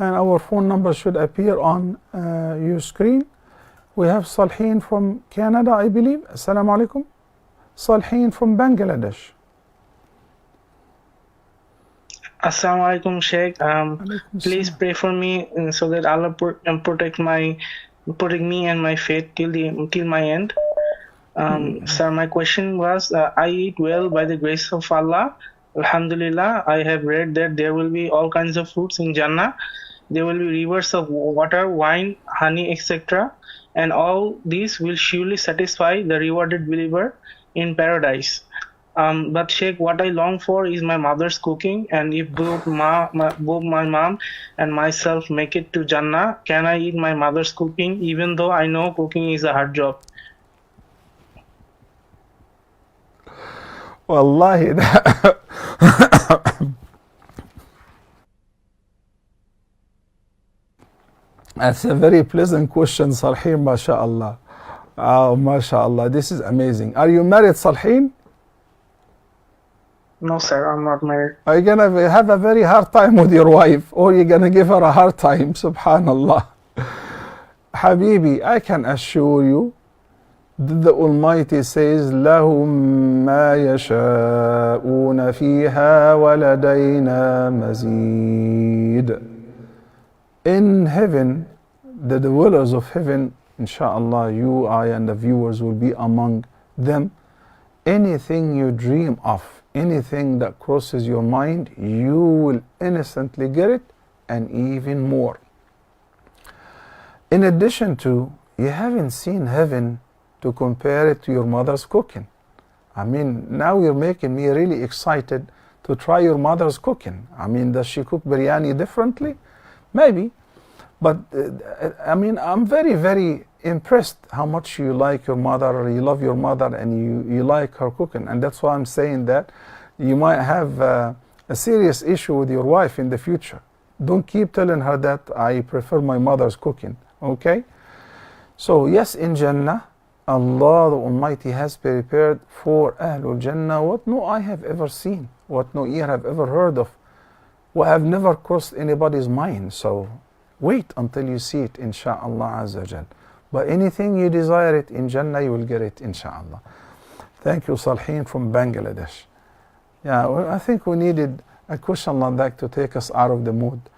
and our phone number should appear on your screen. We have Salhin from Canada, I believe. Assalamu alaikum. Salhin from Bangladesh. Assalamu alaikum, Sheikh. Please pray for me so that Allah protect me and my faith till my end. Sir, my question was, I eat well by the grace of Allah. Alhamdulillah, I have read that there will be all kinds of fruits in Jannah. There will be rivers of water, wine, honey, etc. And all these will surely satisfy the rewarded believer in paradise. But Sheikh, what I long for is my mother's cooking, and if both my mom and myself make it to Jannah, can I eat my mother's cooking, even though I know cooking is a hard job? Wallahi, that's a very pleasant question, Salhin, mashallah. Oh, mashallah, this is amazing. Are you married, Salhin? No, sir, I'm not married. Are you gonna have a very hard time with your wife, or you're gonna give her a hard time? Subhanallah. Habibi, I can assure you that the Almighty says, لَهُم مَا يَشَاءُونَ فِيهَا وَلَدَيْنَا مَزِيدٌ. In heaven, the dwellers of heaven, inshallah, you, I, and the viewers will be among them. Anything you dream of, anything that crosses your mind, you will instantly get it, and even more. In addition to, you haven't seen heaven to compare it to your mother's cooking. I mean, now you're making me really excited to try your mother's cooking. I mean, does she cook biryani differently? Maybe. But I mean, I'm very, very impressed how much you like your mother, you love your mother, and you like her cooking. And that's why I'm saying that you might have a serious issue with your wife in the future. Don't keep telling her that I prefer my mother's cooking, okay? So yes, in Jannah, Allah the Almighty has prepared for Ahlul Jannah what no eye have ever seen, what no ear have ever heard of, what have never crossed anybody's mind. So wait until you see it, insha'Allah Azza Jal. But anything you desire it in Jannah, you will get it, insha'Allah. Thank you, Salhin from Bangladesh. Yeah, well, I think we needed a question like that to take us out of the mood.